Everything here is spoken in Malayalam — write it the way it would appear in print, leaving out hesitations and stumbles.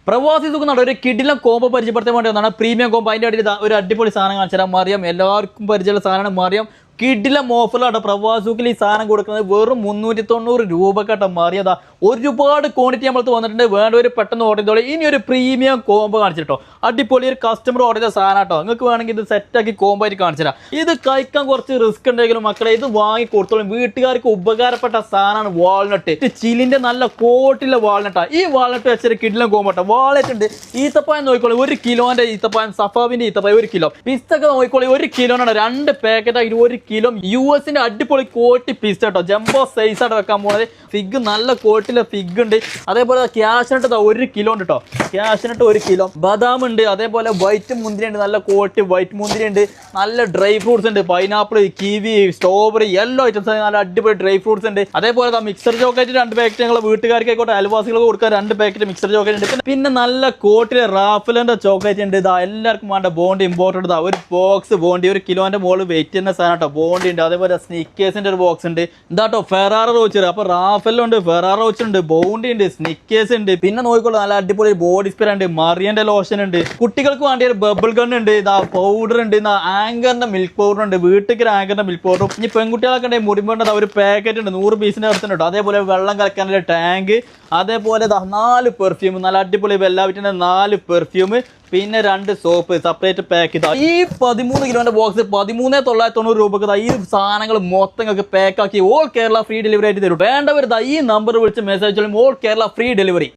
പ്രവാസി സുഖം ഒരു കിടിലം കോമ്പോ പരിചയപ്പെടുത്താൻ വേണ്ടി വന്നാണ് പ്രീമിയം കോമ്പോ. അതിൻ്റെ അടിയിൽ ഒരു അടിപൊളി സാധനം കാണിച്ചു തരാം. മറിയാം എല്ലാവർക്കും പരിചയമുള്ള സാധനമാണ്. മറിയാം കിടിലം ഓഫറിലാട്ടോ പ്രവാസിക്കിൽ ഈ സാധനം കൊടുക്കുന്നത് വെറും 390 രൂപക്കാട്ടോ. മാറിയതാ ഒരുപാട് ക്വാണ്ടിറ്റി നമ്മളത്ത് വന്നിട്ടുണ്ട്. വേണ്ടവർ പെട്ടെന്ന് ഓർഡർ ചെയ്തോളൂ. ഇനി ഒരു പ്രീമിയം കോമ്പോ കാണിച്ചിട്ടോ, അടിപൊളി ഒരു കസ്റ്റമർ ഓർഡർ ചെയ്ത സാധനം കേട്ടോ. നിങ്ങൾക്ക് വേണമെങ്കിൽ ഇത് സെറ്റാക്കി കോമ്പോ ആയിട്ട് കാണിച്ചു തരാം. ഇത് കഴിക്കാൻ കുറച്ച് റിസ്ക് ഉണ്ടെങ്കിലും മക്കളെ ഇത് വാങ്ങി കൊടുത്തോളും. വീട്ടുകാർക്ക് ഉപകാരപ്പെട്ട സാധനമാണ് വാൾനട്ട്. ചില്ലിന്റെ നല്ല കോട്ടിലെ വാൾനട്ടാ. ഈ വാൾനട്ട് വെച്ചൊരു കിടിലം കോമ്പോ കേട്ടോ. വാളറ്റ് ഉണ്ട്. ഈത്തപ്പായം നോക്കിക്കോളൂ, 1 കിലോന്റെ ഈത്തപ്പായം, സഫാവിന്റെ ഈത്തപ്പായം 1 കിലോ. പിസ്തൊക്കെ നോക്കിക്കോളൂ, 1 കിലോനാണ് 2 പാക്കറ്റ് 1 കിലോ. യുഎസിന്റെ അടിപൊളി കോട്ടി പിസ്ത കേട്ടോ. ജംബോ സൈസ് ആയിട്ട് വെക്കാൻ പോകുന്നത്. ഫിഗ് നല്ല കോട്ടിലെ ഫിഗ് ഉണ്ട്. അതേപോലെ ക്യാഷ്നട്ട് 1 കിലോ ഉണ്ട് കേട്ടോ. Cashew nut 1 kilo. ബദാം ഉണ്ട്. അതേപോലെ വൈറ്റ് മുന്തിരി ഉണ്ട്. നല്ല കോട്ടി വൈറ്റ് മുന്തിരി ഉണ്ട്. നല്ല ഡ്രൈ ഫ്രൂട്ട്സ് ഉണ്ട്. പൈനാപ്പിൾ, കിവി, സ്ട്രോബെറി എല്ലാ ഐറ്റംസ് നല്ല അടിപൊളി ഡ്രൈ ഫ്രൂട്ട്സ് ഉണ്ട്. അതേപോലെ മിക്സർ ചോക്ലേറ്റ് 2 പാക്കറ്റ് ഞങ്ങൾ വീട്ടുകാർക്കായിക്കോട്ടെ അയൽവാസികൾക്ക് കൊടുക്കാൻ 2 പാക്കറ്റ് മിക്സർ ചോക്ലേറ്റ് ഉണ്ട്. പിന്നെ നല്ല കോട്ടിലെ റാഫലിന്റെ ചോക്ലേറ്റ് ഉണ്ട്. ഇതാ എല്ലാവർക്കും വേണ്ട ബോണ്ടി ഇമ്പോർട്ടഡ്. ഇതാ ഒരു ബോക്സ് ബോണ്ടി 1 കിലോന്റെ മോള് വെയിറ്റ് ചെയ്യുന്ന സാധനം കേട്ടോ. ബോണ്ടി ഉണ്ട്. അതേപോലെ സ്നിക്കേഴ്സിന്റെ ഒരു ബോക്സ് ഉണ്ട്. എന്താട്ടോ ഫെറാറ റോച്ചർ. അപ്പൊ റാഫലുണ്ട്, ഫെറാറ റോച്ചർ ഉണ്ട്, ബൗണ്ടി ഉണ്ട്, സ്നിക്കേഴ്സ് ഉണ്ട്. പിന്നെ നോക്കിക്കോളൂ നല്ല അടിപൊളി ബോഡി സ്പ്രേ ഉണ്ട്, മറിയന്റെ ലോഷൻ ഉണ്ട്. കുട്ടികൾക്ക് വേണ്ടിയ ഒരു ബബിൾ ഗൺ ഉണ്ട്. ഇതാ പൗഡർ ഉണ്ട്. ആങ്കറിന്റെ മിൽക്ക് പൗഡർ ഉണ്ട്. വീട്ടിൽ ആങ്കറിന്റെ മിൽക്ക് പൗഡർ. ഇനി പെൺകുട്ടികളൊക്കെ ഉണ്ടെങ്കിൽ മുടിമ്പേണ്ട ഒരു പാക്കറ്റ് ഉണ്ട്, 100 പീസിന്റെ അടുത്തുണ്ട്. അതേപോലെ വെള്ളം കലക്കാനുള്ള ടാങ്ക്. അതേപോലെ 4 പെർഫ്യൂം, നല്ല അടിപൊളി വെല്ലാവിറ്റിന്റെ 4 പെർഫ്യൂം. പിന്നെ 2 സോപ്പ് സെപ്പറേറ്റ് പാക്ക്. ഈ 13 കിലോന്റെ ബോക്സ് 13,990 രൂപക്ക് ഈ സാധനങ്ങൾ മൊത്തം പാക്ക് ആക്കി ഓൾ കേരള ഫ്രീ ഡെലിവറി ആയിട്ട് തരും. വേണ്ടവർ ഈ നമ്പർ വിളിച്ച് മെസ്സേജ് ചെയ്യും. All Kerala free delivery.